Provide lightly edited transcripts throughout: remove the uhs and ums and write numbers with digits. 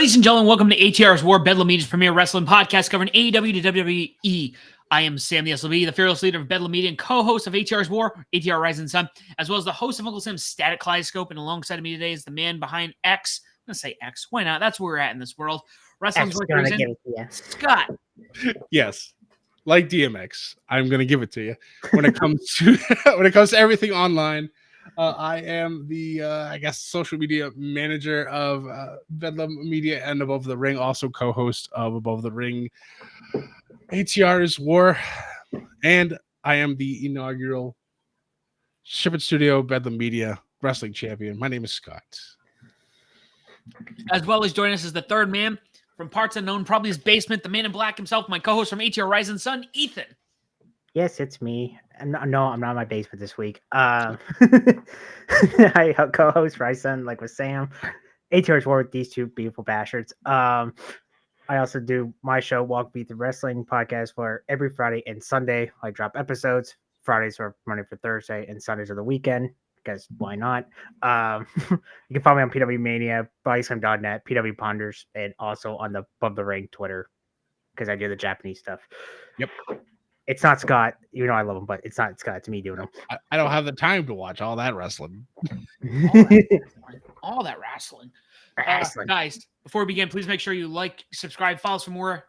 Ladies and gentlemen, welcome to ATR's War, Bedlam Media's premier wrestling podcast covering AEW to WWE. I am Sam the SLB, the fearless leader of Bedlam Media and co-host of ATR's War, ATR Rising Sun, as well as the host of Uncle Sam's Static Kaleidoscope. And alongside of me today is the man behind X. I'm going to say X. Why not? That's where we're at in this world. Wrestling's worth reason. Scott. Yes. Like DMX, I'm going to give it to you. When it comes to everything online, I am the social media manager of Bedlam Media and Above the Ring, also co-host of Above the Ring, ATR's War, and I am the inaugural Ship It Studio Bedlam Media wrestling champion. My name is Scott. As well as joining us is the third man from parts unknown, probably his basement, the man in black himself, my co-host from ATR Rising Sun, Ethan. Yes, it's me. No, I'm not in my basement this week. I co-host Ryson, like with Sam. ATR's War with these two beautiful bastards. I also do my show, Walk Beat the Wrestling podcast, for every Friday and Sunday. I drop episodes. Fridays are Monday for Thursday, and Sundays are the weekend, because why not? You can follow me on PW Mania, BodySlam.net, PW Ponders, and also on the Above the Ring Twitter, because I do the Japanese stuff. Yep. It's not Scott. You know I love him, but it's not Scott. It's me doing them. I don't have the time to watch all that wrestling. All that wrestling. Wrestling. Guys, before we begin, please make sure you like, subscribe, follow us for more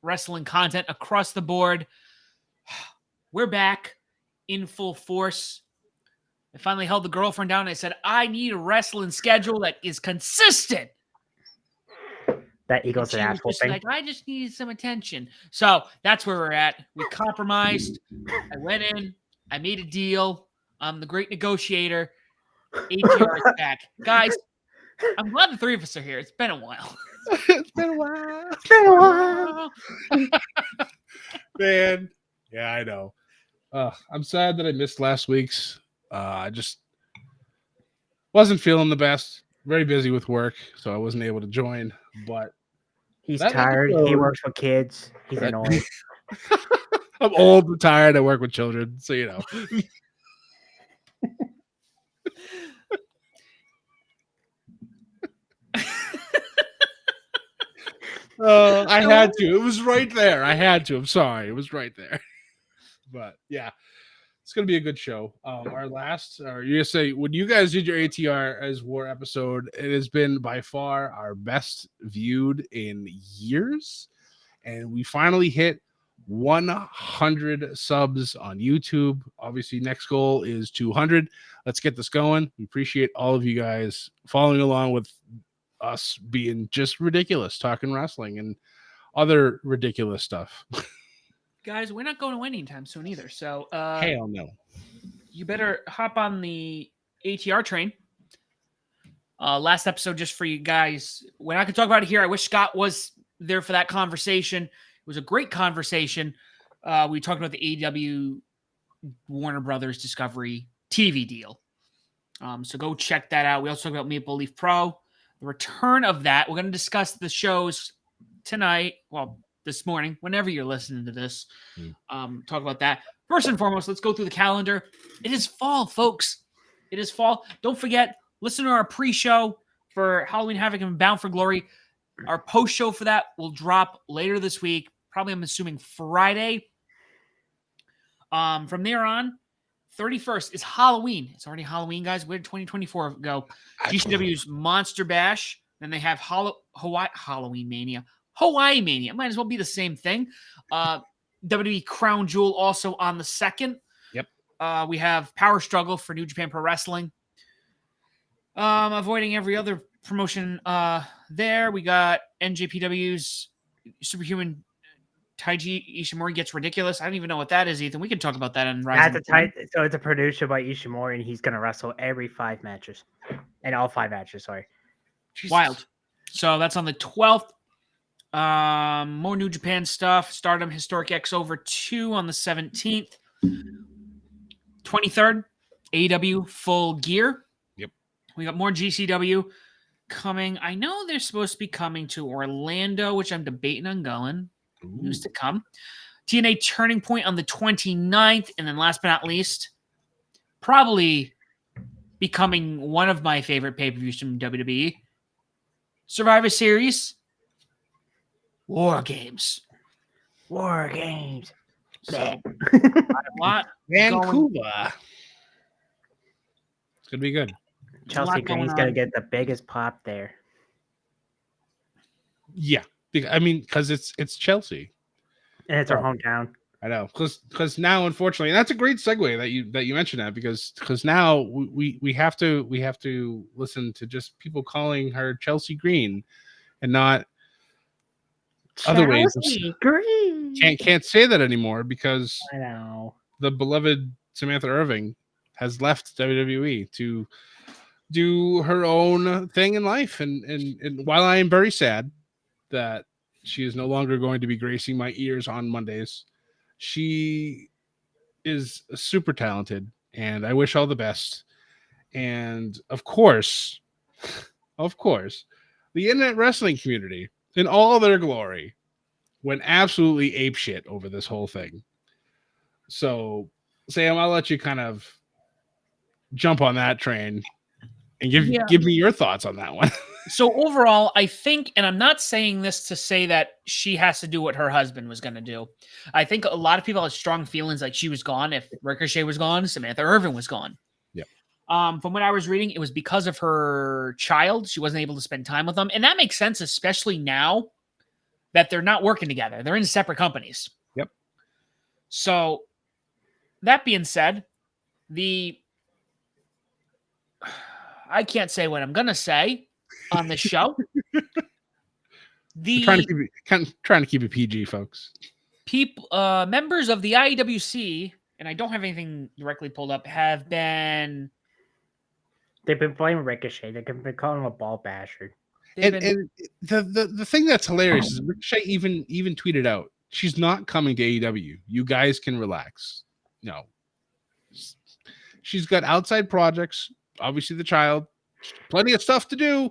wrestling content across the board. We're back in full force. I finally held the girlfriend down and I said, I need a wrestling schedule that is consistent. That equals an asshole thing. Like, I just needed some attention. So that's where we're at. We compromised. I went in. I made a deal. I'm the great negotiator. ATR is back. Guys, I'm glad the three of us are here. It's been a while. It's been a while. It's been a while. Man. Yeah, I know. I'm sad that I missed last week's. I just wasn't feeling the best. Very busy with work, so I wasn't able to join. But he's tired. He works with kids. He's annoyed. I'm old and tired. I work with children, so you know. I had to. It was right there. I had to. I'm sorry. It was right there. But yeah, it's gonna be a good show. Our last, or you say, when you guys did your ATR as War episode, it has been by far our best viewed in years, and we finally hit 100 subs on YouTube. Obviously, next goal is 200. Let's get this going. We appreciate all of you guys following along with us being just ridiculous, talking wrestling and other ridiculous stuff. Guys, we're not going away anytime soon either. So hell no. You better hop on the ATR train. Last episode, just for you guys. We're not going to talk about it here. I wish Scott was there for that conversation. It was a great conversation. We talked about the AEW Warner Brothers Discovery TV deal. So go check that out. We also talked about Maple Leaf Pro, the return of that. We're going to discuss the shows tonight. Well, this morning, whenever you're listening to this, talk about that. First and foremost, let's go through the calendar. It is fall, folks. It is fall. Don't forget, listen to our pre-show for Halloween Havoc and Bound for Glory. Our post-show for that will drop later this week. Probably, I'm assuming, Friday. From there on, 31st is Halloween. It's already Halloween, guys. Where did 2024 go? GCW's Monster Bash. Then they have Halloween Mania. Hawaii Mania. Might as well be the same thing. WWE Crown Jewel also on the 2nd. Yep. We have Power Struggle for New Japan Pro Wrestling. Avoiding every other promotion there. We got NJPW's Superhuman Taiji Ishimori Gets Ridiculous. I don't even know what that is, Ethan. We can talk about that in Rising. So it's a producer by Ishimori, and he's going to wrestle every 5 matches. And all 5 matches, sorry. Jesus. Wild. So that's on the 12th. More New Japan stuff. Stardom Historic X Over 2 on the 17th. 23rd, AEW Full Gear. Yep. We got more GCW coming. I know they're supposed to be coming to Orlando, which I'm debating on going. News to come. TNA Turning Point on the 29th. And then last but not least, probably becoming one of my favorite pay-per-views from WWE, Survivor Series, War Games. War Games. So, Bleh. a lot Vancouver. It's gonna be good. There's a lot Chelsea going Green's gonna on. get the biggest pop there. Yeah, I mean, because it's Chelsea. And it's our Oh. hometown. I know, because now, unfortunately, and that's a great segue that you mentioned that because now we have to listen to just people calling her Chelsea Green and not other ways. Chelsea Green. Can't say that anymore because I know. the beloved Samantha Irvin has left WWE to do her own thing in life, and while I am very sad that she is no longer going to be gracing my ears on Mondays, she is super talented, and I wish all the best. And of course, the internet wrestling community in all their glory went absolutely apeshit over this whole thing. So, Sam, I'll let you kind of jump on that train and give me your thoughts on that one. So overall, I think, and I'm not saying this to say that she has to do what her husband was going to do. I think a lot of people have strong feelings like she was gone. If Ricochet was gone, Samantha Irvin was gone. Yep. From what I was reading, it was because of her child. She wasn't able to spend time with them. And that makes sense, especially now that they're not working together. They're in separate companies. Yep. So that being said, I can't say what I'm going to say on this show. Trying to keep it PG, folks. People, members of the IWC, and I don't have anything directly pulled up, have been. They've been blaming Ricochet. They've been calling him a ball basher. And the thing that's hilarious is Ricochet even tweeted out, she's not coming to AEW. You guys can relax. No. She's got outside projects, obviously the child, plenty of stuff to do.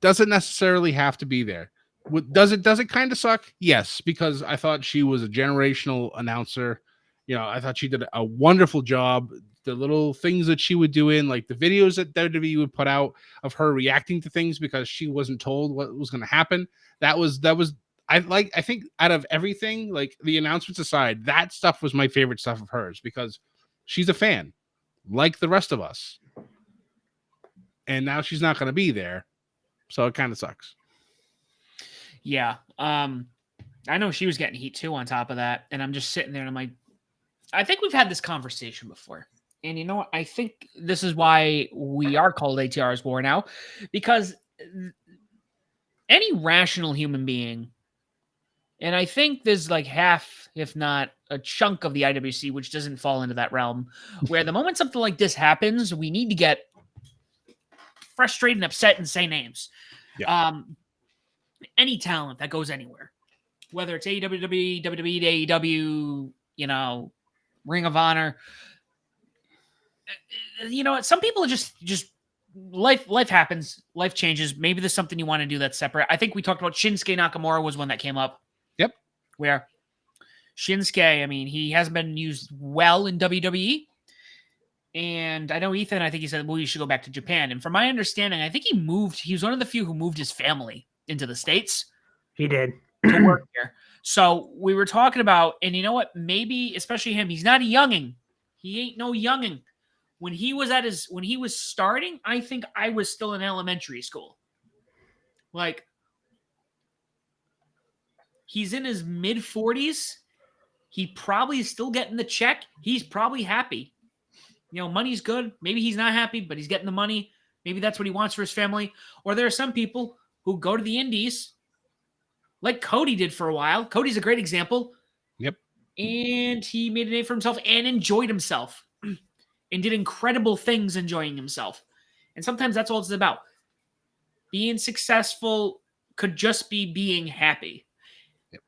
Doesn't necessarily have to be there. Does it kind of suck? Yes, because I thought she was a generational announcer. You know, I thought she did a wonderful job. The little things that she would do in like the videos that WWE would put out of her reacting to things because she wasn't told what was going to happen. That was I think out of everything, like the announcements aside, that stuff was my favorite stuff of hers because she's a fan like the rest of us. And now she's not going to be there. So it kind of sucks. Yeah. I know she was getting heat too on top of that. And I'm just sitting there and I'm like, I think we've had this conversation before. And you know what? I think this is why we are called ATR's War now. Because any rational human being, and I think there's like half, if not a chunk of the IWC, which doesn't fall into that realm, where the moment something like this happens, we need to get frustrated and upset and say names. Yeah. Any talent that goes anywhere, whether it's AEW, WWE, AEW, you know, Ring of Honor, you know, some people just life happens, life changes. Maybe there's something you want to do that's separate. I think we talked about Shinsuke Nakamura was one that came up. Yep. Where Shinsuke, I mean, he hasn't been used well in WWE. And I know Ethan, I think he said, well, you should go back to Japan. And from my understanding, I think he was one of the few who moved his family into the States. He did. To work here. So we were talking about, and you know what? Maybe, especially him, he's not a youngin'. He ain't no youngin'. When he was starting, I think I was still in elementary school. Like, he's in his mid 40s. He probably is still getting the check. He's probably happy. You know, money's good. Maybe he's not happy, but he's getting the money. Maybe that's what he wants for his family. Or there are some people who go to the indies, like Cody did for a while. Cody's a great example. Yep. And he made a name for himself and enjoyed himself and did incredible things enjoying himself. And sometimes that's all it's about. Being successful could just be being happy. Yep.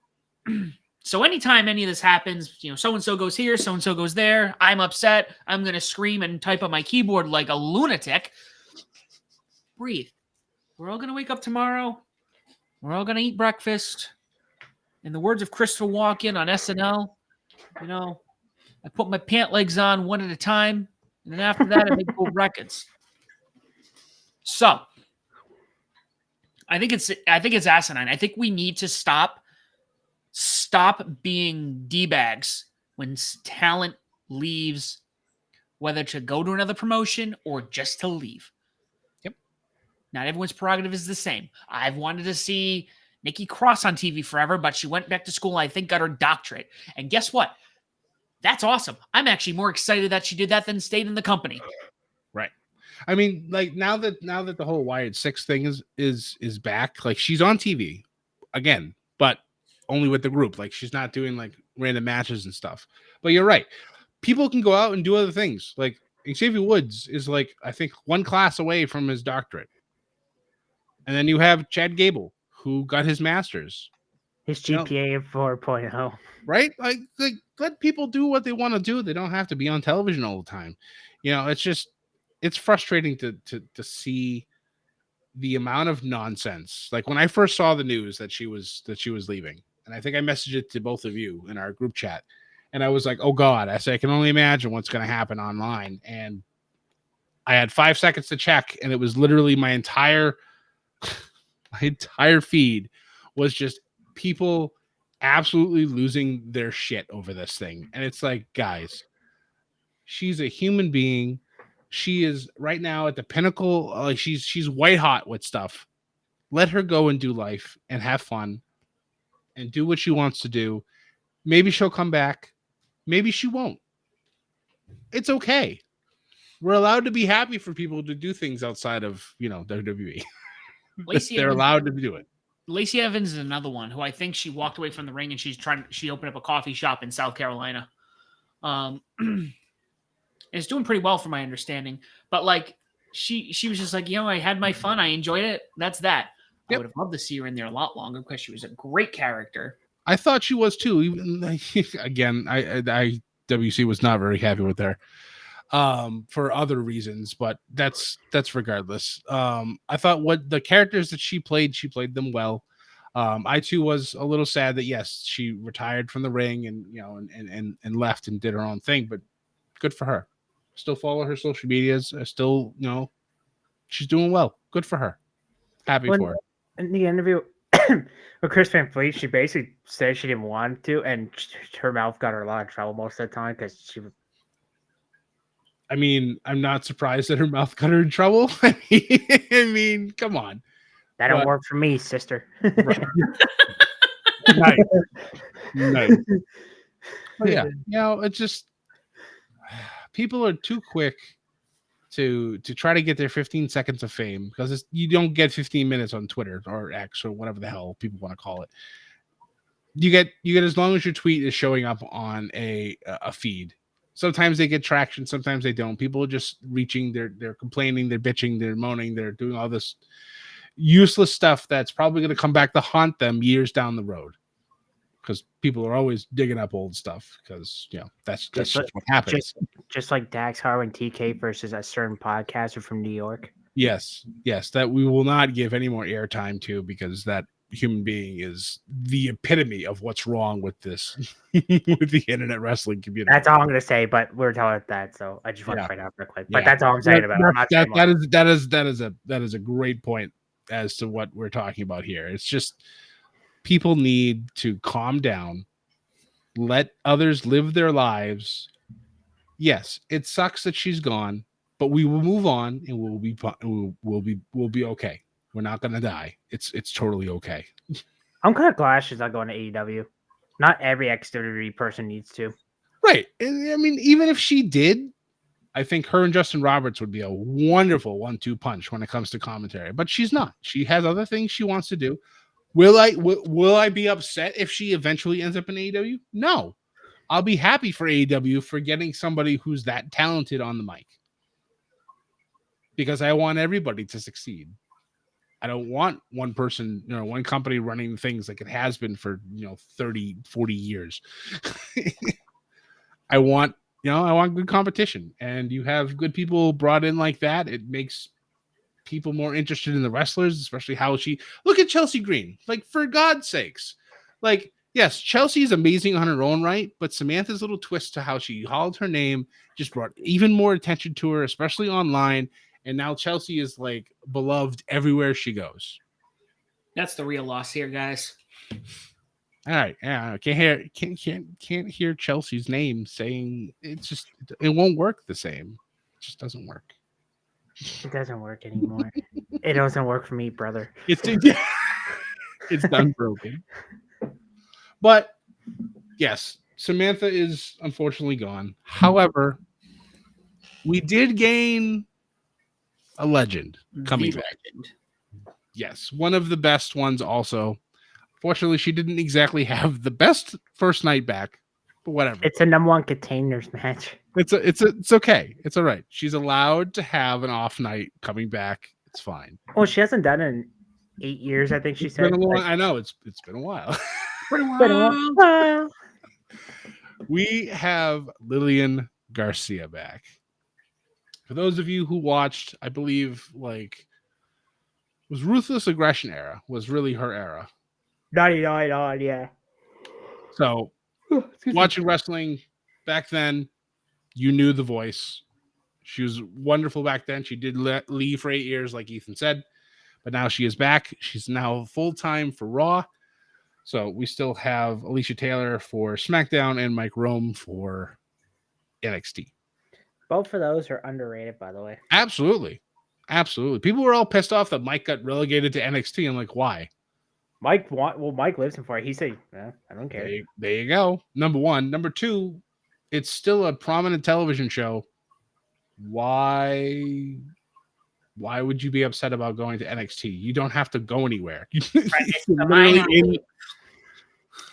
So anytime any of this happens, you know, so-and-so goes here, so-and-so goes there, I'm upset, I'm going to scream and type on my keyboard like a lunatic. Breathe. We're all going to wake up tomorrow. We're all going to eat breakfast. In the words of Christopher Walken on SNL, you know, I put my pant legs on one at a time, and then after that, I make gold records. So, I think it's asinine. I think we need to stop being D-bags when talent leaves, whether to go to another promotion or just to leave. Yep. Not everyone's prerogative is the same. I've wanted to see Nikki Cross on TV forever, but she went back to school and I think got her doctorate. And guess what? That's awesome. I'm actually more excited that she did that than stayed in the company. Right. I mean, like now that the whole Wired 6 thing is back, like she's on TV again, but only with the group. Like she's not doing like random matches and stuff. But you're right. People can go out and do other things. Like Xavier Woods is like, I think, one class away from his doctorate. And then you have Chad Gable, who got his master's. His GPA of 4.0. Right? Like let people do what they want to do. They don't have to be on television all the time. It's frustrating to see the amount of nonsense. Like when I first saw the news that she was leaving, and I think I messaged it to both of you in our group chat, and I was like, oh God, I said, I can only imagine what's going to happen online. And I had 5 seconds to check, and it was literally my entire feed was just people absolutely losing their shit over this thing. And it's like, guys, she's a human being. She is right now at the pinnacle. She's white hot with stuff. Let her go and do life and have fun and do what she wants to do. Maybe she'll come back. Maybe she won't. It's okay. We're allowed to be happy for people to do things outside of, WWE. They're allowed to do it. Lacey Evans is another one who I think she walked away from the ring and she opened up a coffee shop in South Carolina. It's doing pretty well from my understanding, but like she was just like, I had my fun. I enjoyed it. That's that. Yep. I would have loved to see her in there a lot longer because she was a great character. I thought she was too. Even again, WC was not very happy with her for other reasons, but that's regardless. I thought what the characters that she played them well. I too was a little sad that yes, she retired from the ring and and left and did her own thing, but good for her. Still follow her social medias. Still, she's doing well. Good for her. Happy for her. In the interview with Chris Van Fleet, she basically said she didn't want to, and her mouth got her a lot of trouble most of the time because she was. I mean, I'm not surprised that her mouth got her in trouble. I mean, come on. That don't work for me, sister. Right. Nice. Yeah. It's just people are too quick to try to get their 15 seconds of fame because you don't get 15 minutes on Twitter or X or whatever the hell people want to call it. You get as long as your tweet is showing up on a feed. Sometimes they get traction, sometimes they don't. People are just reaching, they're complaining, they're bitching, they're moaning, they're doing all this useless stuff that's probably going to come back to haunt them years down the road. Because people are always digging up old stuff because that's just what happens. Just like Dax Harwood and TK versus a certain podcaster from New York. Yes, that we will not give any more airtime to because that human being is the epitome of what's wrong with this with the internet wrestling community. That's all I'm going to say, but we're telling that, so I just want to find out real quick. But that's all I'm saying about it. That is a great point as to what we're talking about here. It's just people need to calm down, let others live their lives. Yes, it sucks that she's gone, but we will move on and we'll be okay. We're not gonna die. It's totally okay. I'm kind of glad she's not going to AEW. Not every ex-WWE person needs to. Right. I mean, even if she did, I think her and Justin Roberts would be a wonderful 1-2 punch when it comes to commentary. But she's not. She has other things she wants to do. Will I be upset if she eventually ends up in AEW? No. I'll be happy for AEW for getting somebody who's that talented on the mic. Because I want everybody to succeed. I don't want one person, one company running things like it has been for, 30, 40 years. I want good competition. And you have good people brought in like that. It makes people more interested in the wrestlers, especially how look at Chelsea Green. Like, for God's sakes. Like, yes, Chelsea is amazing on her own right, but Samantha's little twist to how she hauled her name just brought even more attention to her, especially online. And now Chelsea is like beloved everywhere she goes. That's the real loss here, guys. All right, yeah, can't hear Chelsea's name saying it won't work the same. It just doesn't work. It doesn't work anymore. It doesn't work for me, brother. It's done broken. But yes, Samantha is unfortunately gone. However, we did gain a legend coming The back. legend. Yes, one of the best ones also. Fortunately, she didn't exactly have the best first night back, but whatever. It's a number 1 containers match. It's okay. It's all right. She's allowed to have an off night coming back. It's fine. Well, she hasn't done it in 8 years, I think she It's said. been a long, I know it's been a while. Been a while. We have Lillian Garcia back. For those of you who watched, I believe was Ruthless Aggression era was really her era. 99 yeah. So watching wrestling back then, you knew the voice. She was wonderful back then. She did leave for 8 years, like Ethan said, but now she is back. She's now full-time for Raw. So we still have Alicia Taylor for SmackDown and Mike Rome for NXT. Both of those are underrated, by the way. Absolutely. People were all pissed off that Mike got relegated to NXT. I'm like, why? Mike lives in for it. He said, I don't care. There you go. Number one. Number two, it's still a prominent television show. Why would you be upset about going to NXT? You don't have to go anywhere.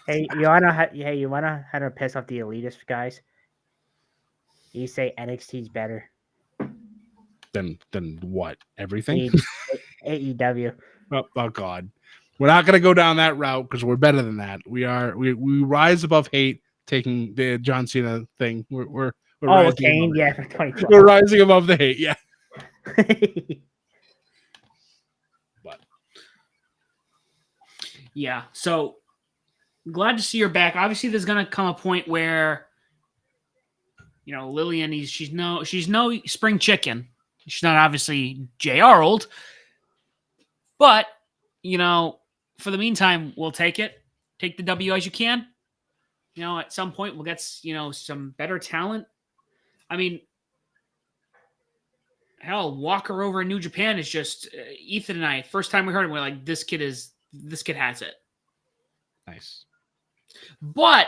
Hey, you wanna how to piss off the elitist guys? You say NXT's better. Then what? Everything? AEW. Oh God. We're not gonna go down that route because we're better than that. We rise above hate, taking the John Cena thing. We're rising Kane, yeah, for 2012. We're rising above the hate, yeah. But yeah, so glad to see her back. Obviously, there's gonna come a point where Lillian, she's no spring chicken. She's not obviously JR old, but for the meantime, we'll take it. Take the W as you can. At some point we'll get some better talent. I mean, hell, Walker over in New Japan is just Ethan and I. First time we heard him, we're like, this kid has it. Nice. But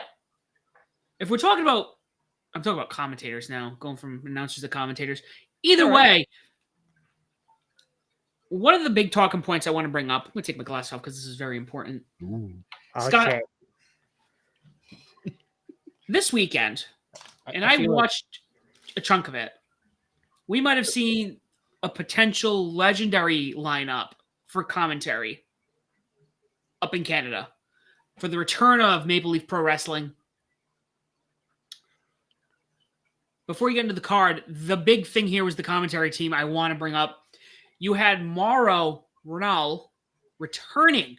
if we're talking about, I'm talking about commentators now, going from announcers to commentators. Either way, one of the big talking points I want to bring up, I'm going to take my glass off because this is very important. Scott, this weekend, I watched a chunk of it, we might have seen a potential legendary lineup for commentary up in Canada for the return of Maple Leaf Pro Wrestling. Before you get into the card, the big thing here was the commentary team I want to bring up. You had Mauro Ranallo returning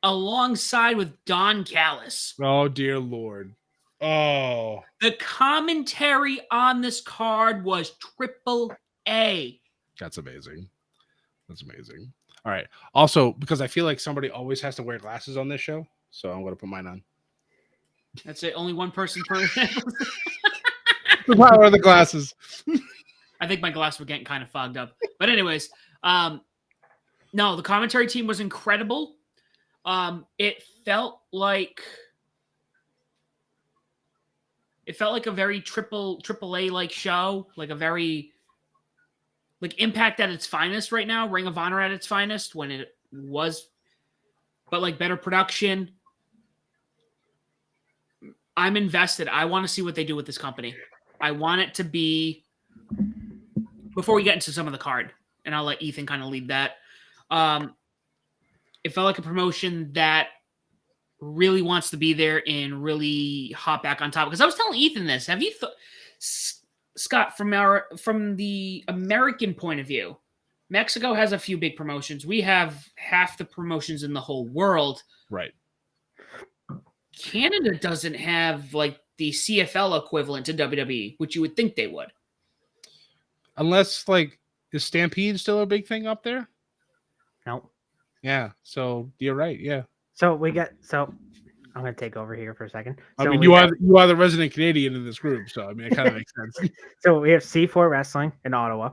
alongside with Don Callis. Oh, dear Lord. Oh. The commentary on this card was AAA. That's amazing. All right. Also, because I feel like somebody always has to wear glasses on this show, so I'm going to put mine on. That's it. Only one person per... The power of the glasses. I think my glasses were getting kind of fogged up. But anyways, no, the commentary team was incredible. It felt like a very AAA like show, like a very Impact at its finest right now, Ring of Honor at its finest when it was, but better production. I'm invested. I want to see what they do with this company. I want it to be, before we get into some of the card, and I'll let Ethan kind of lead that. It felt like a promotion that really wants to be there and really hop back on top. Because I was telling Ethan this. Have you thought, Scott, from the American point of view, Mexico has a few big promotions. We have half the promotions in the whole world. Right. Canada doesn't have the CFL equivalent to WWE, which you would think they would. Unless is Stampede still a big thing up there? No. Yeah. So you're right. Yeah. So we got I'm gonna take over here for a second. I So mean, we you got, are the resident Canadian in this group, so I mean, it kind of makes sense. so we have C4 Wrestling in Ottawa.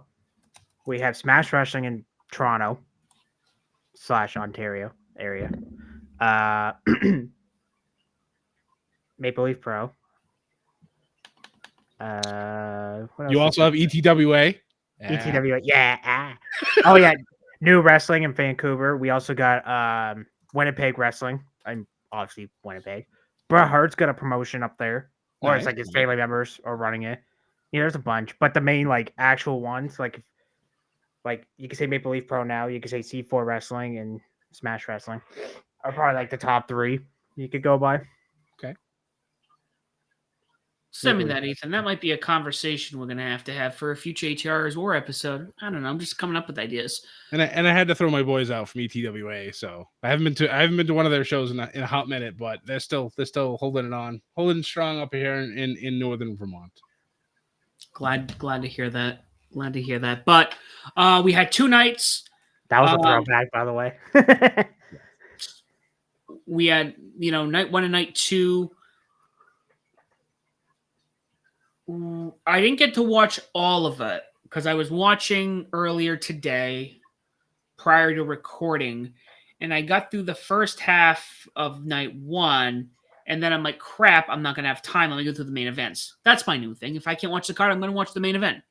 We have Smash Wrestling in Toronto / Ontario area. Uh, Maple Leaf Pro. What else You is also there? have ETWA. ETW. Yeah. Oh yeah. New Wrestling in Vancouver. We also got Winnipeg Wrestling. I'm obviously Winnipeg. Bret Hart's got a promotion up there, or it's Nice, like his nice. family members are running it. Yeah, there's a bunch, but the main like actual ones, like you can say Maple Leaf Pro now, you can say C4 Wrestling and Smash Wrestling, are probably like the top 3 you could go by. Okay. Send me Maple that, Ethan. That might be a conversation we're going to have for a future ATR's War episode. I don't know. I'm just coming up with ideas. And I had to throw my boys out from ETWA, so I haven't been to one of their shows in a hot minute, but they're still holding strong up here in northern Vermont. Glad to hear that. Glad to hear that. But we had 2 nights. That was a throwback, by the way. We had, night 1 and night 2. I didn't get to watch all of it because I was watching earlier today prior to recording, and I got through the first half of night 1, and then I'm like, crap, I'm not going to have time. Let me go through the main events. That's my new thing. If I can't watch the card, I'm going to watch the main event.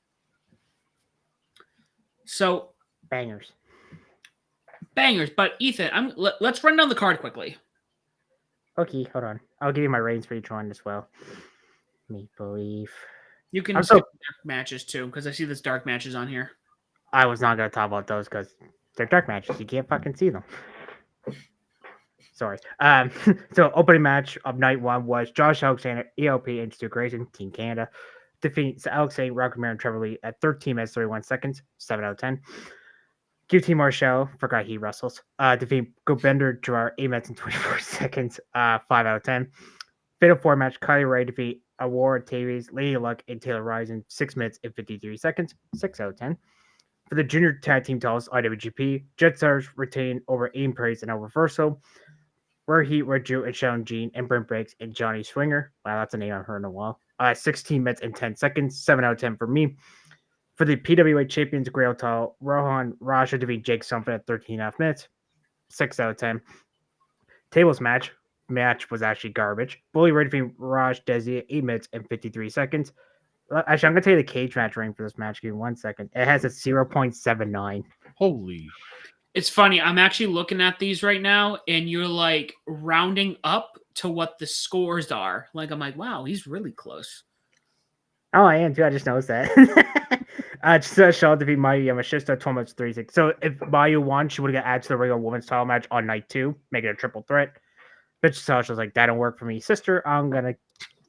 So Bangers. But Ethan, let's run down the card quickly. Okay, hold on. I'll give you my ratings for each one as well. Maple Leaf. You can I'm skip so- dark matches too, because I see there's dark matches on here. I was not going to talk about those because they're dark matches. You can't fucking see them. Sorry. So opening match of night 1 was Josh Alexander, ELP, and Stu Grayson, Team Canada, defeats Alexander, Rock and Trevor Lee at 13 minutes 31 seconds, 7 out of 10. QT Marshall, forgot he wrestles, defeat Gobender Gerard 8 minutes and 24 seconds, 5 out of 10. Fatal 4 match, Kylie Ray defeat Aurora Tavies, Lady Luck, and Taylor Ryzen 6 minutes and 53 seconds, 6 out of 10. For the junior tag team titles, IWGP, Jet Stars retain over Aim Praise and El Reversal, where he, Red Drew, and Shawn Jean, and Brent Briggs, and Johnny Swinger. Wow, that's a name I've heard in a while. 16 minutes and 10 seconds, 7 out of 10 for me. For the PWA Champions Grail title, Rohan Raja defeat Jake Something at 13.5 minutes, 6 out of 10. Tables match was actually garbage. Bully Ray defeat Raj Desi at 8 minutes and 53 seconds. Actually, I'm going to tell you the cage match rating for this match. Give me 1 second. It has a 0.79. Holy. It's funny. I'm actually looking at these right now, and you're like rounding up to what the scores are. Like, I'm like, wow, he's really close. Oh, I am too. I just noticed that. Shaw defeat Mayu Yamashita 12 minutes 36. So if Mayu won, she would have got added to the regular women's title match on night 2, making it a triple threat. But Sasha was like, that don't work for me, sister. I'm going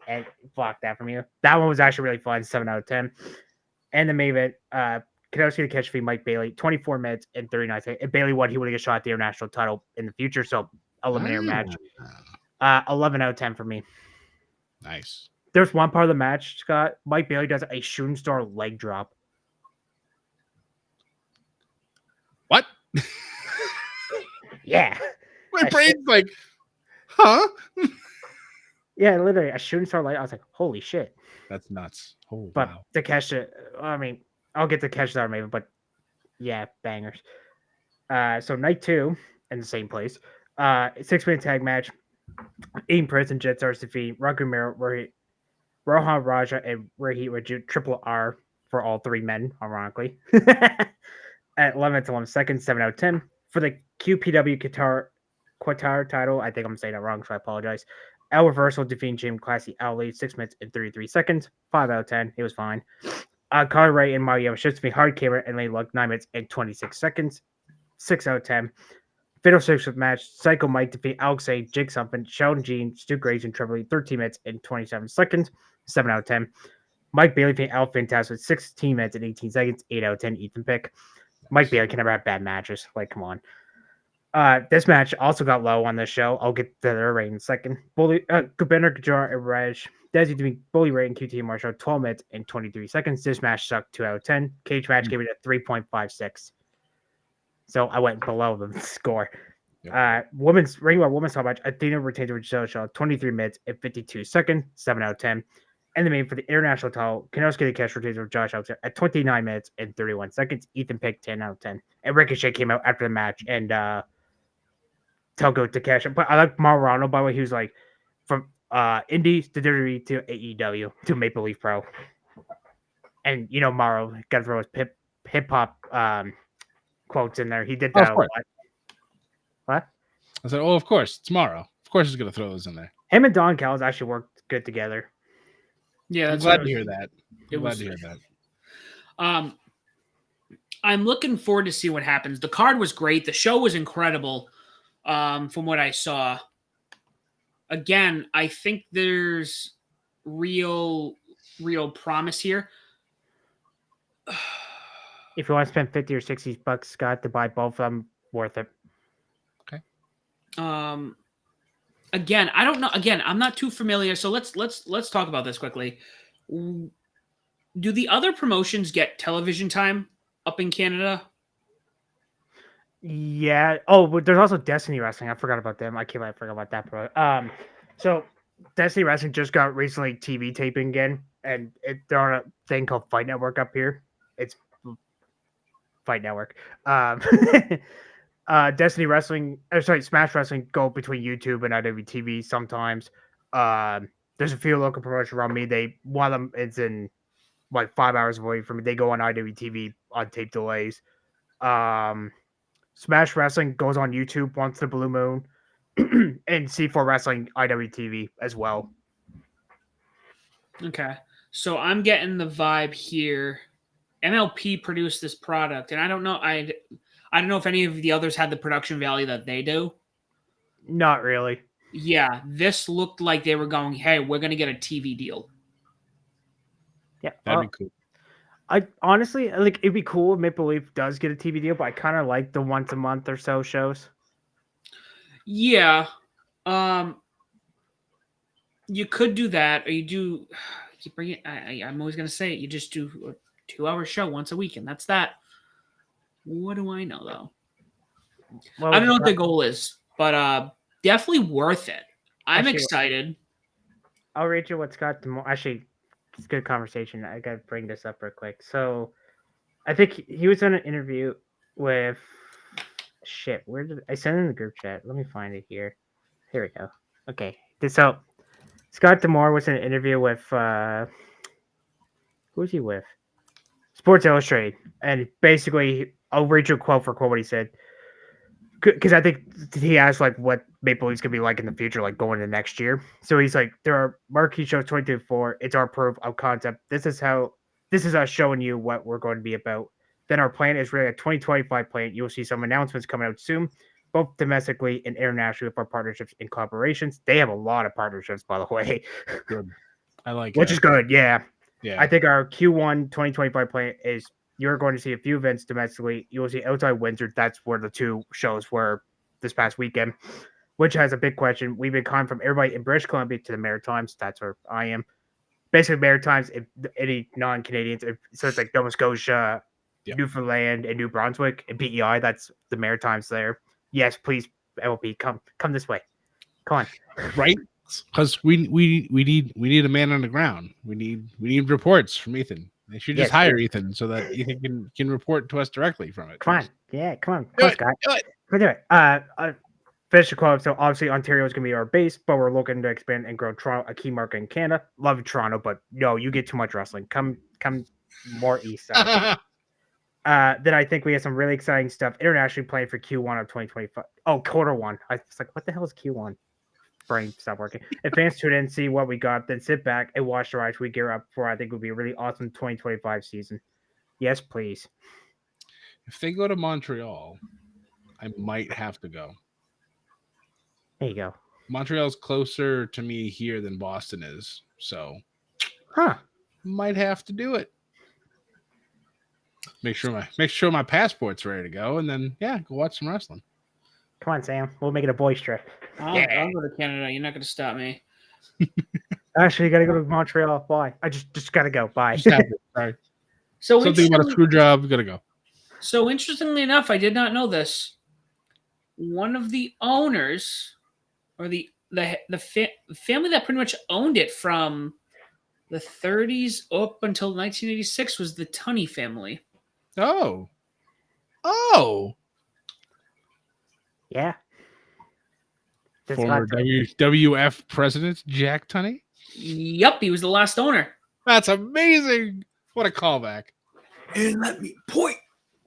to block that from you. That one was actually really fun, 7 out of 10. And the main event, Kadoshi to catch defeat Mike Bailey, 24 minutes and 39 seconds. If Bailey won, he would have got shot at the international title in the future. So eliminator match. 11 out of 10 for me. Nice. There's one part of the match, Scott. Mike Bailey does a shooting star leg drop. What? Yeah. My brain's like, huh? Yeah, literally a shooting star leg. I was like, holy shit. That's nuts. Oh, But wow. to catch it, I mean, I'll get to catch that maybe, but yeah, bangers. So night 2 in the same place. 6-minute tag match. Aim Prince and Jet Stars defeat Rohan Raja and Rahi Raju triple R for all 3 men, ironically. At 11 minutes 11 seconds, 7 out of 10. For the QPW Qatar title, I think I'm saying that wrong, so I apologize. El Reversal defeating Jim Classy Ali 6 minutes and 33 seconds, 5 out of 10. It was fine. Kylie Ray and Mario Yamashita defeat Hard Camera and Lady Luck 9 minutes and 26 seconds, 6 out of 10. Fatal 6 match, Psycho Mike defeat Alex A, Jake Something, Sheldon Jean, Stu Graves, and Trevor Lee 13 minutes and 27 seconds, 7 out of 10. Mike Bailey defeat Al Fantastic 16 minutes and 18 seconds, 8 out of 10. Ethan pick. Mike Bailey can never have bad matches. Like, come on. This match also got low on this show. I'll get to their rating in a second. Gobender, Gajar, and Raj. Desi defeat Bully Ray and QT Marshall 12 minutes and 23 seconds. This match sucked, 2 out of 10. Cage match gave it a 3.56. So I went below the score. Yep. Regular women's title match, Athena retains the title 23 minutes and 52 seconds, 7 out of 10. And the main for the international title, Kanosuke Takeshita retains with Josh Alexander at 29 minutes and 31 seconds. Ethan picked 10 out of 10. And Ricochet came out after the match and Togo Takeshita. But I like Marano, by the way. He was like from Indies to WWE to AEW to Maple Leaf Pro. And you know Morrow got to throw his hip hop quotes in there. He did that a lot. What? I said, "Oh, of course, tomorrow. Of course, he's gonna throw those in there." Him and Don Callis actually worked good together. Yeah, I'm glad to hear that. Glad to hear that. I'm looking forward to see what happens. The card was great. The show was incredible. From what I saw. Again, I think there's real promise here. If you want to spend $50 or $60, Scott, to buy both of them, worth it. Okay. Again, I don't know. Again, I'm not too familiar, so let's talk about this quickly. Do the other promotions get television time up in Canada? Yeah. Oh, but there's also Destiny Wrestling. I forgot about them. I forgot about that. So Destiny Wrestling just got recently TV taping again, and they're on a thing called Fight Network up here. It's Fight Network. Destiny Wrestling, Smash Wrestling go between YouTube and IWTV sometimes. There's a few local promotions around me. One of them is in like 5 hours away from me. They go on IWTV on tape delays. Smash Wrestling goes on YouTube once in a blue moon, and C4 Wrestling IWTV as well. Okay, so I'm getting the vibe here. MLP produced this product, and I don't know. I don't know if any of the others had the production value that they do. Not really. Yeah, this looked like they were going, "Hey, we're going to get a TV deal." Yeah, That'd be cool. I honestly like it'd be cool if Maple Leaf does get a TV deal, but I kind of like the once a month or so shows. Yeah, you could do that, or you bring it. I'm always going to say it. You just do a 2-hour show once a week, and that's that. What do I know though? I don't know what the goal is, but definitely worth it. I'm excited. I'll read you what Scott DeMore. Actually, it's a good conversation. I gotta bring this up real quick. So, I think he was in an interview with. Shit, where did I send it in the group chat? Let me find it here. Here we go. Okay, so Scott DeMore was in an interview with. Who was he with? Sports Illustrated, and basically, I'll read you a quote for quote what he said. Because I think he asked like what Maple Leafs could be like in the future, like going into next year. So he's like, there are marquee shows 2024. It's our proof of concept. This is us showing you what we're going to be about. Then our plan is really a 2025 plan. You'll see some announcements coming out soon, both domestically and internationally with our partnerships and collaborations. They have a lot of partnerships, by the way. Good. I like Which is good. Yeah. Yeah. I think our Q1 2025 plan is you're going to see a few events domestically. You will see outside Windsor. That's where the two shows were this past weekend, which has a big question. We've been calling from everybody in British Columbia to the Maritimes. That's where I am. Basically, Maritimes, any non-Canadians. So it's like Nova Scotia, Newfoundland, and New Brunswick, and PEI. That's the Maritimes there. Yes, please, MLP, come this way. Come on. Right? Because we need a man on the ground. We need reports from Ethan. They should just hire Ethan so that Ethan can report to us directly from it. Come on. Yeah, come on. Do it. We'll do it. Finish the quote. So obviously Ontario is going to be our base, but we're looking to expand and grow Toronto, a key market in Canada. Love Toronto, but no, you get too much wrestling. Come more east side. Then I think we have some really exciting stuff internationally planned for Q1 of 2025. Oh, quarter one. I was like, what the hell is Q1? Brain stopped working. If fans tune in, see what we got, then sit back and watch the ride as we gear up for I think will be a really awesome 2025 season. Yes, please. If they go to Montreal, I might have to go. There you go. Montreal's closer to me here than Boston is, so might have to do it. Make sure my passport's ready to go, and then go watch some wrestling. Come on, Sam. We'll make it a boys trip. I'll go to Canada. You're not going to stop me. Actually, you got to go to Montreal. Bye. I just got to go. Bye. Sorry. So something about a screw job. Gotta go. So interestingly enough, I did not know this. One of the owners, or the family that pretty much owned it from the 30s up until 1986, was the Tunney family. Oh. Oh. Yeah. Just Former got to- WWF president Jack Tunney. Yep, he was the last owner. That's amazing. What a callback. And let me point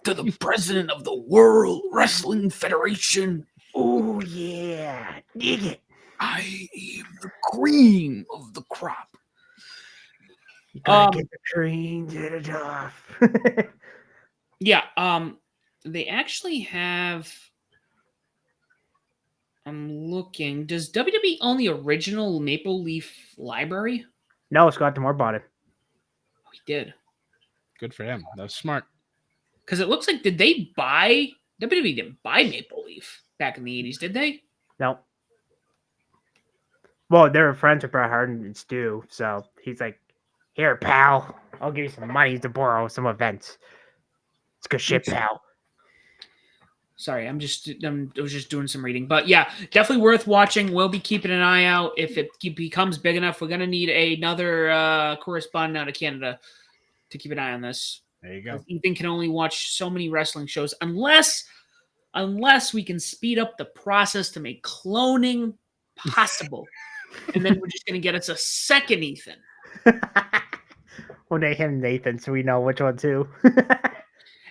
to the president of the World Wrestling Federation. Oh yeah, dig it. I am the cream of the crop. You gotta get the train to the top. Yeah, they actually have. I'm looking. Does WWE own the original Maple Leaf library? No, Scott Demore bought it. Oh, he did. Good for him. That's smart. Because it looks like, did they buy? WWE didn't buy Maple Leaf back in the 80s, did they? No. Well, they were friends with Bret Hart and Stu, so he's like, "Here, pal, I'll give you some money to borrow some events. It's good shit, pal." Sorry, I was just doing some reading, but yeah, definitely worth watching. We'll be keeping an eye out. If it becomes big enough, we're gonna need another correspondent out of Canada to keep an eye on this. There you go. Ethan can only watch so many wrestling shows unless we can speed up the process to make cloning possible, and then we're just gonna get us a second Ethan. We'll name him Nathan, so we know which one too.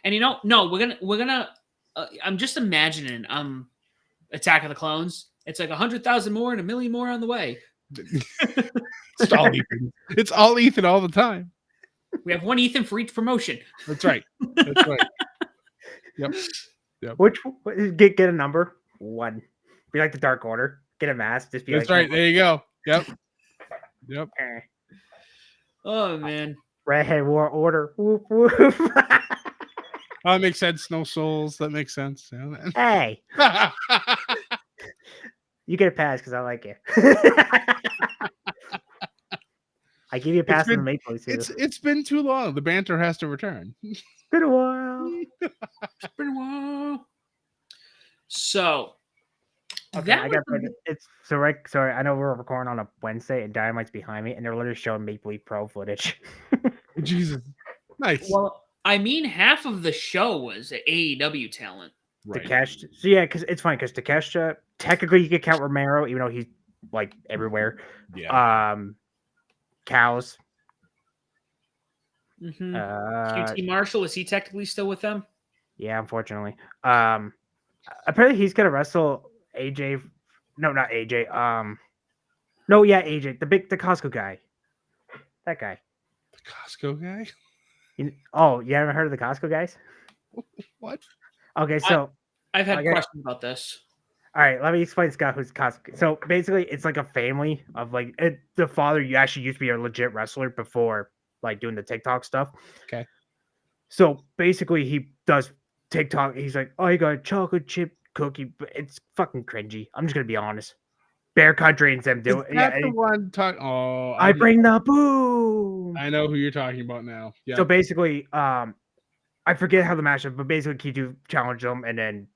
And no, we're gonna. I'm just imagining Attack of the Clones. It's like 100,000 more and 1,000,000 more on the way. It's all Ethan. It's all Ethan all the time. We have one Ethan for each promotion. That's right. That's right. Yep. Which get a number 1. Be like the Dark Order. Get a mask. Just be That's like, right. There you go. Yep. Yep. Oh man. Redhead War Order. Woof, woof. Oh, that makes sense. No souls. That makes sense. Yeah. Hey, you get a pass because I like you. I give you a pass on the Maple Leaf too. It's been too long. The banter has to return. It's been a while. It's been a while. So Okay, I got it's so right. Sorry, I know we're recording on a Wednesday and Dynamite's behind me, and they're literally showing Maple Leaf Pro footage. Jesus, nice. Well, I mean, half of the show was AEW talent. Right. Takeshita. So yeah, because it's funny because Takeshita, technically you could count Romero, even though he's like everywhere. Yeah. Cows. Mm-hmm. QT Marshall, is he technically still with them? Yeah, unfortunately. Apparently he's gonna wrestle AJ. No, not AJ. No, yeah, AJ, the Costco guy. That guy. The Costco guy. Oh, you haven't heard of the Costco guys? What? Okay, so I've had questions about this. All right, let me explain Scott who's Costco. So basically, it's like a family of like the father. You actually used to be a legit wrestler before like doing the TikTok stuff. Okay. So basically, he does TikTok. He's like, "Oh, you got a chocolate chip cookie," but it's fucking cringy. I'm just gonna be honest. Bear Country and them do it. Yeah, the one I bring the boom. I know who you're talking about now. Yeah. So basically, I forget how the matchup, but basically, Q2 challenged him, and then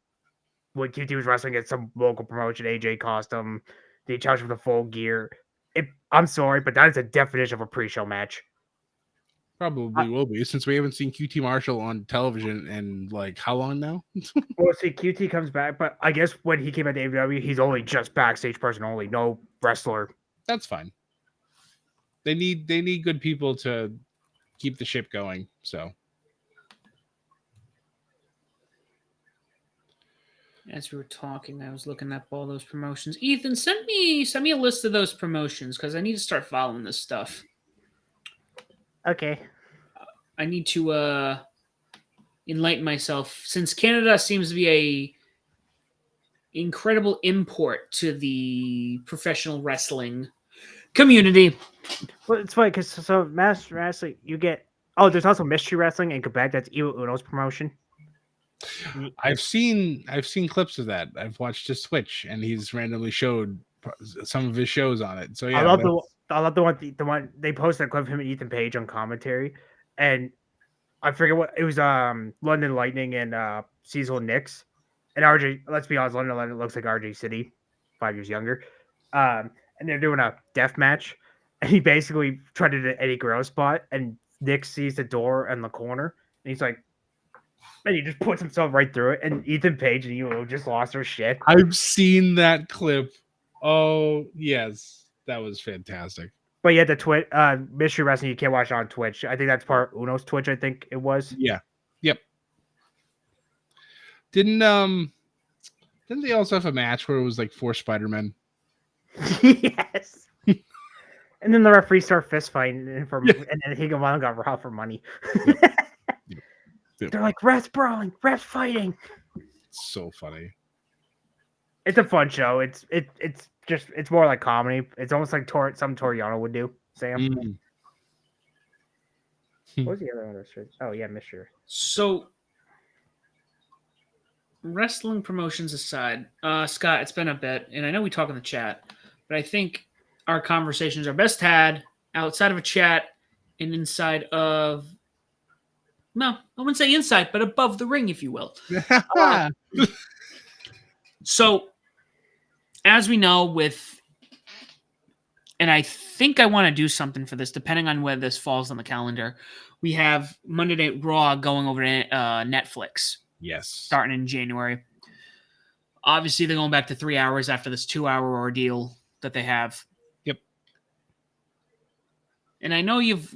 when Q2 was wrestling at some local promotion, AJ cost him. They challenged him with the full gear. I'm sorry, but that is a definition of a pre-show match. Probably will be, since we haven't seen QT Marshall on television in like how long now? Well, see, QT comes back, but I guess when he came at the AEW, he's only just backstage person only, no wrestler. That's fine. They need good people to keep the ship going. So as we were talking, I was looking up all those promotions. Ethan, send me a list of those promotions because I need to start following this stuff. Okay. I need to enlighten myself, since Canada seems to be a incredible import to the professional wrestling community. Well, it's funny because so Master Wrestling, you get there's also Mystery Wrestling in Quebec. That's Iwo Uno's promotion. I've seen clips of that. I've watched his Twitch, and he's randomly showed some of his shows on it. So yeah, I love the one they posted a clip of him and Ethan Page on commentary, and I forget what it was. London Lightning and Cecil Knicks, and RJ. Let's be honest, London Lightning looks like RJ City, 5 years younger. And they're doing a death match, and he basically tried to do the Eddie Guerrero spot, and Nick sees the door in the corner, and he's like, and he just puts himself right through it. And Ethan Page and Elo just lost their shit. I've seen that clip. Oh yes, that was fantastic. But yeah, the Twitch Mystery Wrestling, you can't watch it on Twitch. I think that's part of Uno's Twitch. I think it was. Yeah. Yep. Didn't they also have a match where it was like 4 Spider-Men? Yes. And then the referee start fist fighting, and then Higuain got robbed for money. Yep. They're like, refs brawling, refs fighting. It's so funny. It's a fun show. It's more like comedy. It's almost like some Toriano would do. Sam. Mm. What was the other one? Oh yeah, Mr. So, wrestling promotions aside, Scott, it's been a bit, and I know we talk in the chat, but I think our conversations are best had outside of a chat and inside of, no, I wouldn't say inside, but above the ring, if you will. So, as we know, and I think I want to do something for this, depending on where this falls on the calendar. We have Monday Night Raw going over to Netflix. Yes. Starting in January. Obviously, they're going back to 3 hours after this 2-hour ordeal that they have. Yep. And I know you've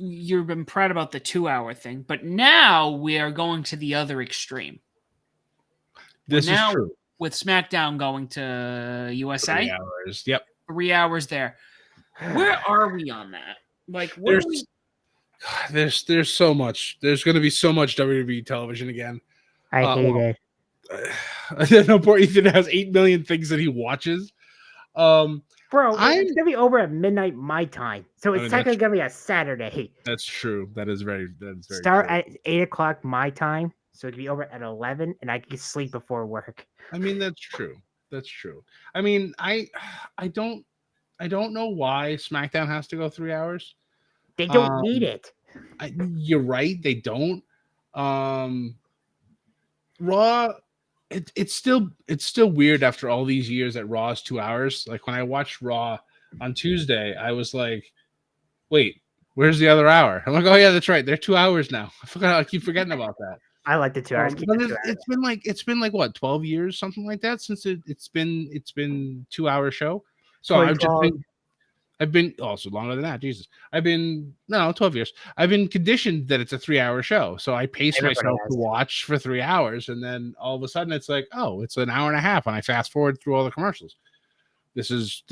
been proud about the 2-hour thing, but now we are going to the other extreme. This is true. With SmackDown going to USA. 3 hours. Yep. 3 hours there. Where are we on that? Like, there's so much. There's going to be so much WWE television again. I hate it. No, poor Ethan has 8 million things that he watches. Bro, it's gonna be over at midnight my time, so it's technically gonna be a Saturday. That's true. That is very Start true. at 8 o'clock my time, so it can be over at 11, and I can sleep before work. I mean, that's true. That's true. I mean, I don't know why SmackDown has to go 3 hours. They don't need it. You're right. They don't. Raw, it's still weird after all these years that Raw is 2 hours. Like when I watched Raw on Tuesday, I was like, wait, where's the other hour? I'm like, oh yeah, that's right. They're 2 hours now. I keep forgetting about that. I like the 2 hours. It's been like what, 12 years, something like that, since it's been 2 hour show. So I've been also longer than that. Jesus, 12 years. I've been conditioned that it's a 3 hour show, so I pace myself to watch for 3 hours, and then all of a sudden it's like, oh, it's an hour and a half, and I fast forward through all the commercials. This is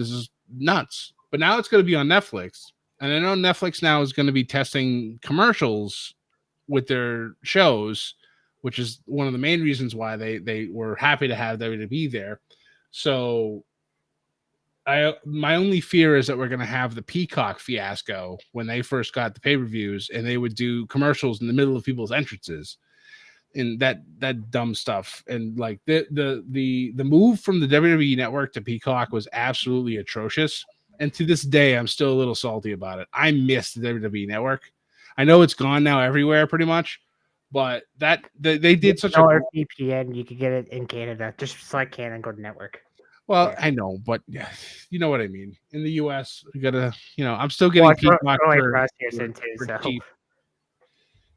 nuts. But now it's going to be on Netflix, and I know Netflix now is going to be testing commercials with their shows, which is one of the main reasons why they were happy to have WWE there. So my only fear is that we're going to have the Peacock fiasco when they first got the pay-per-views, and they would do commercials in the middle of people's entrances and that dumb stuff. And like the move from the WWE network to Peacock was absolutely atrocious. And to this day, I'm still a little salty about it. I miss the WWE network. I know it's gone now everywhere pretty much, but they did such a VPN. You could get it in Canada. Just select Canada and go to network. Well, yeah. I know, but yeah, you know what I mean. In the US, you gotta, I'm still getting Peacock for cheap.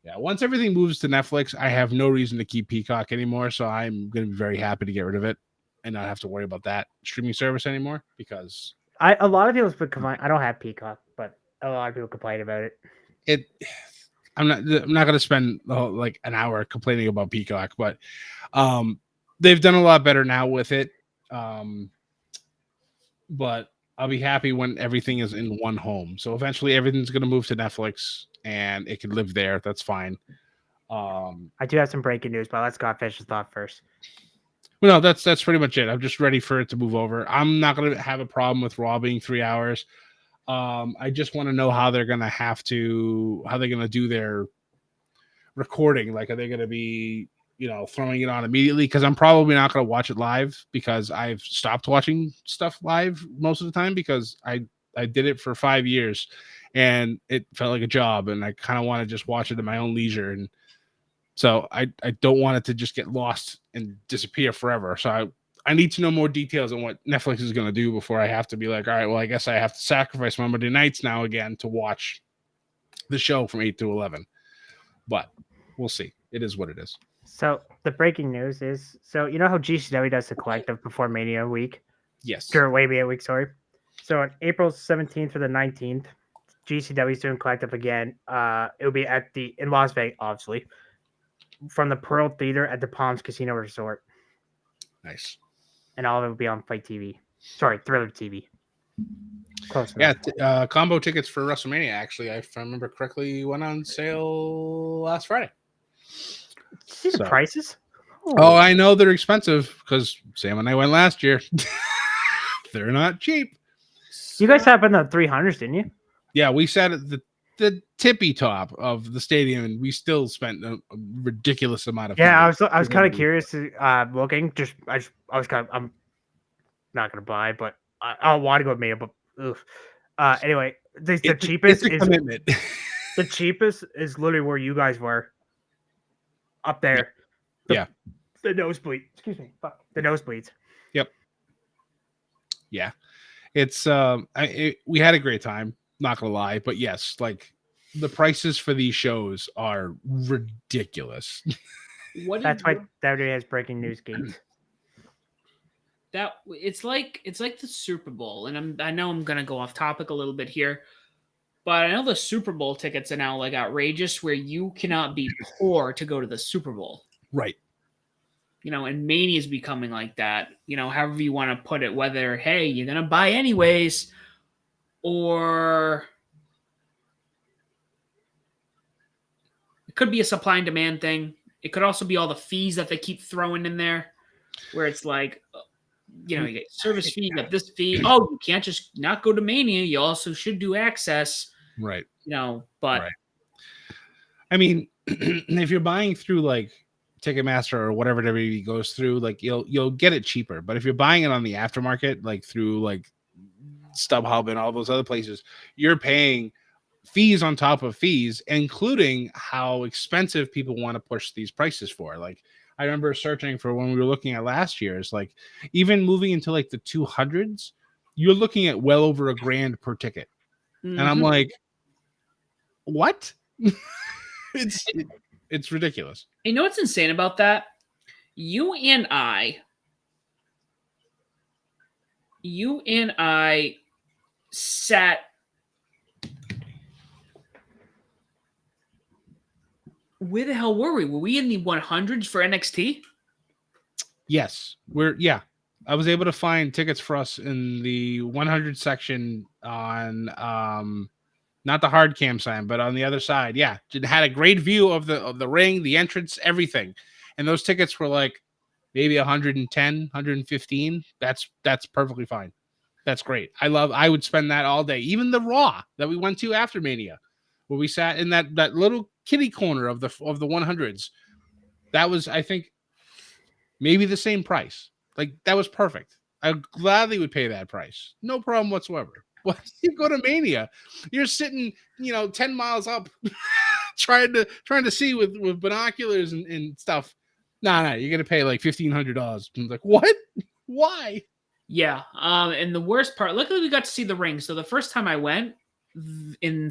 Yeah, once everything moves to Netflix, I have no reason to keep Peacock anymore. So I'm gonna be very happy to get rid of it and not have to worry about that streaming service anymore. Because a lot of people complain. I don't have Peacock, but a lot of people complain about it. I'm not gonna spend like an hour complaining about Peacock, but they've done a lot better now with it. But I'll be happy when everything is in one home. So eventually everything's going to move to Netflix and it can live there. That's fine. I do have some breaking news, but let's go finish his thought first. Well, no, that's pretty much it. I'm just ready for it to move over. I'm not going to have a problem with Raw being 3 hours. I just want to know how they're going to do their recording. Like, are they going to be, throwing it on immediately? Because I'm probably not going to watch it live, because I've stopped watching stuff live most of the time, because I did it for 5 years and it felt like a job, and I kind of want to just watch it at my own leisure. And So I don't want it to just get lost and disappear forever. So I need to know more details on what Netflix is going to do before I have to be like, all right, well, I guess I have to sacrifice my Monday nights now again to watch the show from 8 to 11. But we'll see. It is what it is. So the breaking news is, so you know how GCW does the collective before Mania week? Yes. During Mania week, sorry. So on April 17th or the 19th, GCW is doing collective again. It'll be in Las Vegas, obviously, from the Pearl Theater at the Palms Casino Resort. Nice. And all of it will be on Fight TV. Sorry, Thriller TV. Close enough. Yeah, combo tickets for WrestleMania, actually, if I remember correctly, went on sale last Friday. See the prices? Oh, I know they're expensive because Sam and I went last year. They're not cheap. You guys sat up in the 300s, didn't you? Yeah, we sat at the tippy top of the stadium, and we still spent a ridiculous amount of. Yeah, I was kind of curious. Looking, I'm not gonna buy, but I want to go with Mania. But anyway, the cheapest is commitment. The cheapest is literally where you guys were. Up there. Yeah. The nosebleed. Excuse me. Fuck. The nosebleeds. Yep. Yeah. It's we had a great time, not gonna lie, but yes, like the prices for these shows are ridiculous. That's why WWE has breaking news gates. That it's like the Super Bowl, and I know I'm gonna go off topic a little bit here, but I know the Super Bowl tickets are now like outrageous, where you cannot be poor to go to the Super Bowl. Right. You know, and Mania is becoming like that. You know, however you want to put it, whether hey you're gonna buy anyways, or it could be a supply and demand thing. It could also be all the fees that they keep throwing in there, where it's like, you know, you get service fee, you got this fee. Oh, you can't just not go to Mania. You also should do access. Right. You know, but right. I mean, if you're buying through like Ticketmaster or whatever WWE goes through, like you'll get it cheaper. But if you're buying it on the aftermarket, like through like StubHub and all those other places, you're paying fees on top of fees, including how expensive people want to push these prices for. Like I remember searching for when we were looking at last year's, like even moving into like the 200s, you're looking at well over $1,000 per ticket. Mm-hmm. And I'm like, what? It's ridiculous. You know what's insane about that? You and I sat where the hell were we? Were we in the 100s for NXT? Yes. I was able to find tickets for us in the 100 section on not the hard cam sign, but on the other side. Yeah, it had a great view of the ring, the entrance, everything. And those tickets were like maybe 110, 115. That's perfectly fine. That's great. I would spend that all day. Even the Raw that we went to after Mania, where we sat in that little kitty corner of the 100s. That was, I think, maybe the same price. Like that was perfect. I gladly would pay that price. No problem whatsoever. Well, you go to Mania, you're sitting, 10 miles up, trying to see with binoculars and stuff. No, you're gonna pay like $1,500. I'm like, what? Why? Yeah. And the worst part, luckily we got to see the ring. So the first time I went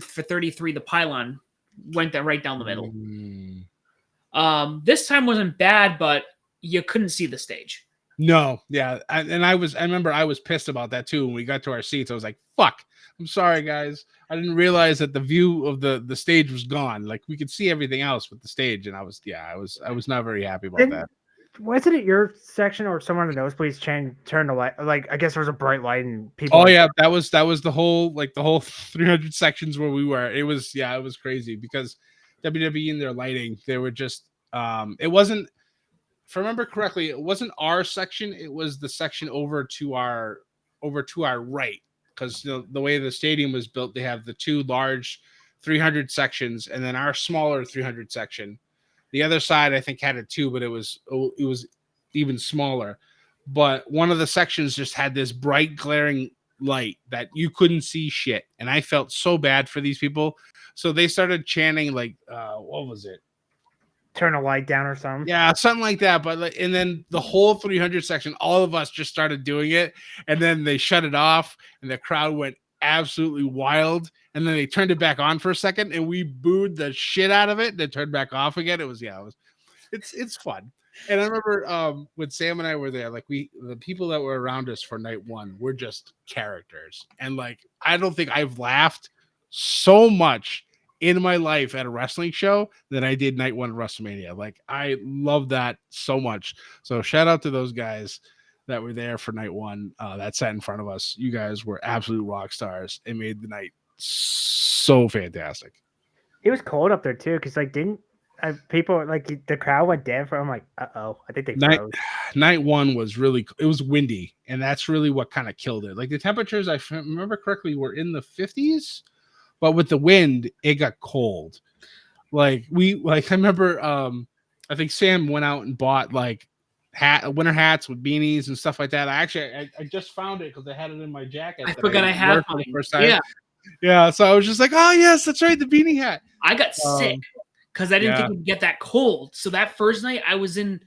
for 33, the pylon went right down the middle. This time wasn't bad, but you couldn't see the stage. No, yeah, I remember I was pissed about that too. When we got to our seats, I was like, "Fuck! I'm sorry, guys. I didn't realize that the view of the stage was gone. Like we could see everything else but the stage." And I was not very happy about that. Wasn't it your section or someone in the nosebleeds turned the light? Like I guess there was a bright light and people. Oh yeah, that was the whole 300 sections where we were. It was crazy because WWE and their lighting, they were just it wasn't. If I remember correctly, it wasn't our section. It was the section over to our right, because the way the stadium was built, they have the two large 300 sections and then our smaller 300 section. The other side, I think, had it too, but it was even smaller. But one of the sections just had this bright, glaring light that you couldn't see shit, and I felt so bad for these people. So they started chanting like, what was it? turn a light down or something. Yeah, something like that. But and then the whole 300 section, all of us just started doing it, and then they shut it off, and the crowd went absolutely wild. And then they turned it back on for a second, and we booed the shit out of it. And then turned back off again. It's fun. And I remember when Sam and I were there, like the people that were around us for night one were just characters. And like I don't think I've laughed so much in my life at a wrestling show than I did night one of WrestleMania. Like I love that so much. So shout out to those guys that were there for night one that sat in front of us. You guys were absolute rock stars and made the night so fantastic. It was cold up there too, because like people like the crowd went dead for. I'm like, I think they froze. Night one was it was windy, and that's really what kind of killed it. Like the temperatures, I remember correctly, were in the 50s, but with the wind, it got cold. I remember, I think Sam went out and bought like winter hats with beanies and stuff like that. I just found it because I had it in my jacket. I forgot I had for mine. the first time. Yeah. So I was just like, oh yes, that's right, the beanie hat. I got sick because I didn't think it would get that cold. So that first night, I was in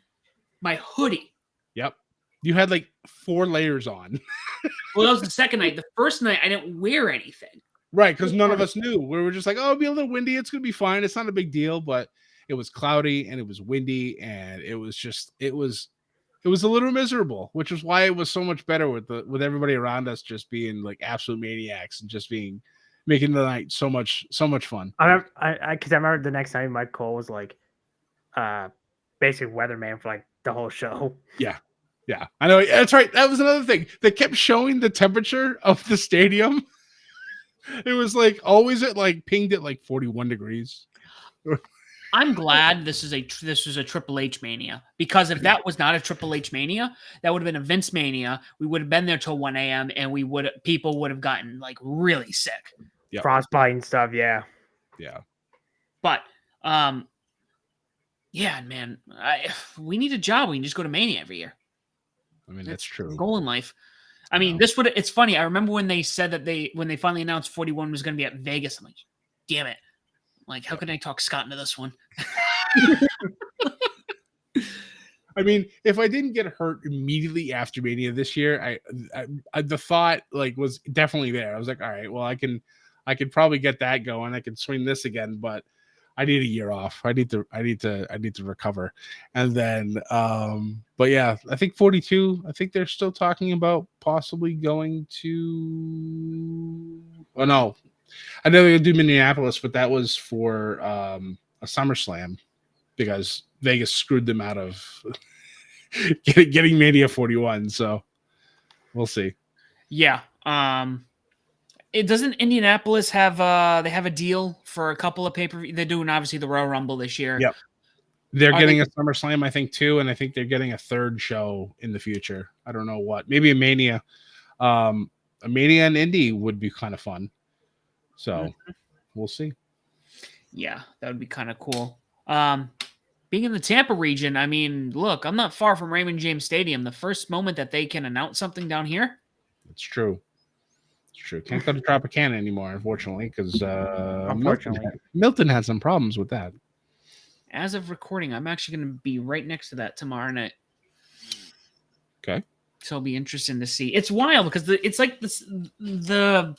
my hoodie. Yep. You had like 4 layers on. Well, that was the second night. The first night, I didn't wear anything. Right, because none of us knew. We were just like, oh, it'll be a little windy. It's going to be fine. It's not a big deal. But it was cloudy and it was windy and it was a little miserable, which is why it was so much better with everybody around us just being like absolute maniacs and just making the night so much fun. I remember the next time Mike Cole was like, basically weatherman for like the whole show. Yeah, I know. That's right. That was another thing. They kept showing the temperature of the stadium. It was like always pinged at like 41 degrees. I'm glad this is a Triple H Mania, because if that was not a Triple H Mania, that would have been a Vince Mania. We would have been there till 1 a.m. and people would have gotten like really sick. Yep. Frostbite and stuff, yeah. But yeah, man, we need a job. We can just go to Mania every year. I mean, that's true. Goal in life. I mean, it's funny. I remember when they said that when they finally announced 41 was going to be at Vegas. I'm like, damn it. Like, how can I talk Scott into this one? I mean, if I didn't get hurt immediately after Mania this year, I the thought like was definitely there. I was like, all right, well, I could probably get that going. I can swing this again, but I need a year off. I need to recover. And then, but yeah, I think 42. I think they're still talking about possibly going to. Oh no, I know they're gonna do Minneapolis, but that was for a SummerSlam because Vegas screwed them out of getting Mania 41. So we'll see. Yeah. It doesn't Indianapolis have they have a deal for a couple of pay-per-view. They're doing obviously the Royal Rumble this year. Yep. They're getting a SummerSlam, I think, too, and I think they're getting a third show in the future. I don't know what. Maybe a Mania. A Mania and Indy would be kind of fun. So we'll see. Yeah, that would be kind of cool. Being in the Tampa region, I mean, look, I'm not far from Raymond James Stadium. The first moment that they can announce something down here. It's true. It's true. Can't go to Tropicana anymore, unfortunately, because Milton had some problems with that. As of recording, I'm actually going to be right next to that tomorrow night. Okay. So it'll be interesting to see. It's wild because it's like this, the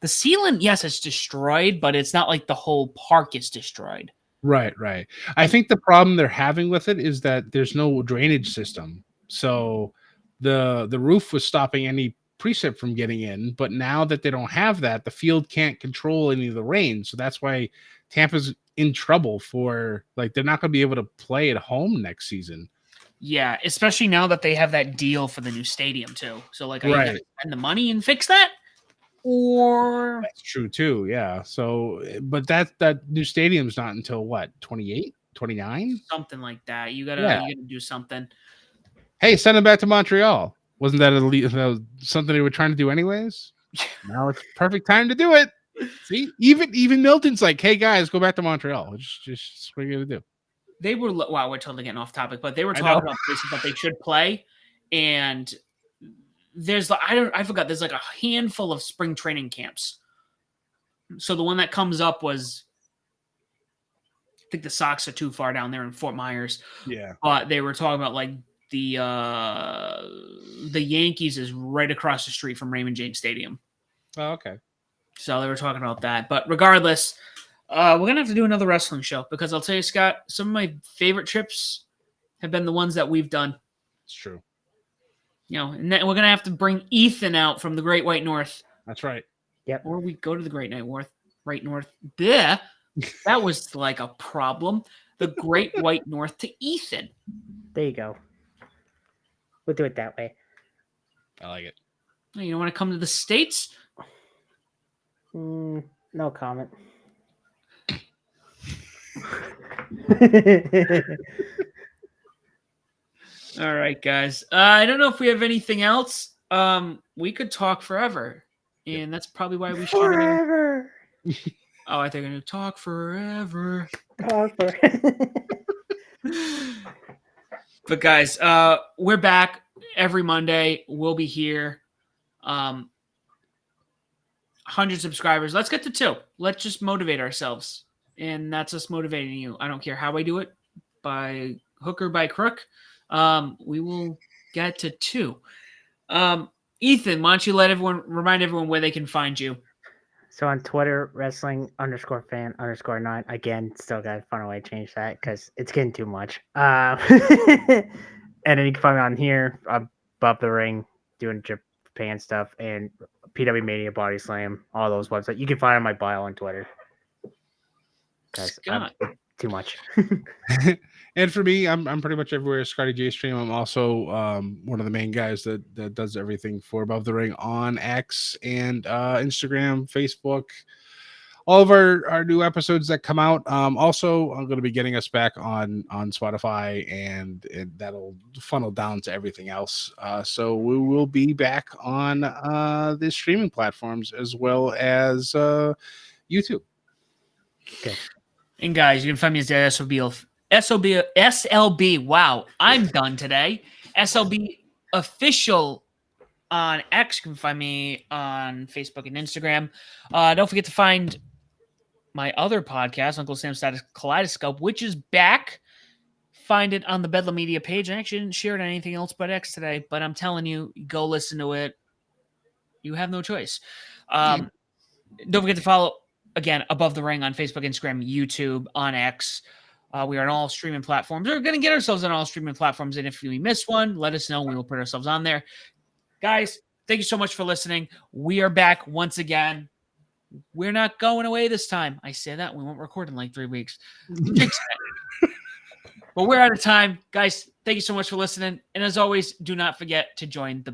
ceiling, yes, it's destroyed, but it's not like the whole park is destroyed. Right. I think the problem they're having with it is that there's no drainage system. So the roof was stopping any precip from getting in, but now that they don't have that, the field can't control any of the rain. So that's why Tampa's in trouble for they're not going to be able to play at home next season. Yeah, especially now that they have that deal for the new stadium too. So are you going to spend the money and fix that? Or that's true too. Yeah. So, but that new stadium's not until what, 28, 29? Something like that. You gotta do something. Hey, send them back to Montreal. Wasn't that something they were trying to do anyways? Now it's perfect time to do it. See, even Milton's like, hey guys, go back to Montreal. Just what are you gonna do? They were we're totally getting off topic, but they were talking about places that they should play, and there's I forgot. There's like a handful of spring training camps. So the one that comes up was think the Sox are too far down there in Fort Myers. Yeah. But they were talking about like the Yankees is right across the street from Raymond James Stadium. Oh, okay. So they were talking about that. But regardless, we're going to have to do another wrestling show because I'll tell you, Scott, some of my favorite trips have been the ones that we've done. It's true. You know, and then we're going to have to bring Ethan out from the Great White North. That's right. Yep. Or we go to the Great North. Bleh. That was like a problem. The Great White North to Ethan. There you go. We'll do it that way. I like it. You don't want to come to the States? No comment. All right, guys. I don't know if we have anything else. We could talk forever, and that's probably why we should. Forever. Oh, I think I'm going to talk forever. But guys, we're back every Monday. We'll be here. 100 subscribers. Let's get to 2. Let's just motivate ourselves. And that's us motivating you. I don't care how I do it, by hook or by crook. We will get to 2. Ethan, why don't you remind everyone where they can find you? So on Twitter, wrestling_fan_9. Again, still got to find a way to change that because it's getting too much. And then you can find me on here, above the ring, doing Japan stuff, and PW Mania Body Slam, all those websites. You can find on my bio on Twitter. Guys, too much. And for me, I'm pretty much everywhere. Scotty J Stream. I'm also one of the main guys that does everything for Above the Ring on X and Instagram, Facebook. All of our new episodes that come out. Also, I'm going to be getting us back on Spotify, and that'll funnel down to everything else. So we will be back on the streaming platforms as well as YouTube. Okay. And guys, you can find me as the SLB. Wow, I'm done today. SLB official on X. You can find me on Facebook and Instagram. Don't forget to find my other podcast, Uncle Sam's Kaleidoscope, which is back. Find it on the Bedlam Media page. I actually didn't share it on anything else but X today, but I'm telling you, go listen to it. You have no choice. Don't forget to follow, again, Above the Ring on Facebook, Instagram, YouTube, on X. We are on all streaming platforms. We're going to get ourselves on all streaming platforms, and if we miss one, let us know. We will put ourselves on there. Guys, thank you so much for listening. We are back once again. We're not going away this time. I say that. We won't record in like 3 weeks. But we're out of time. Guys, thank you so much for listening. And as always, do not forget to join the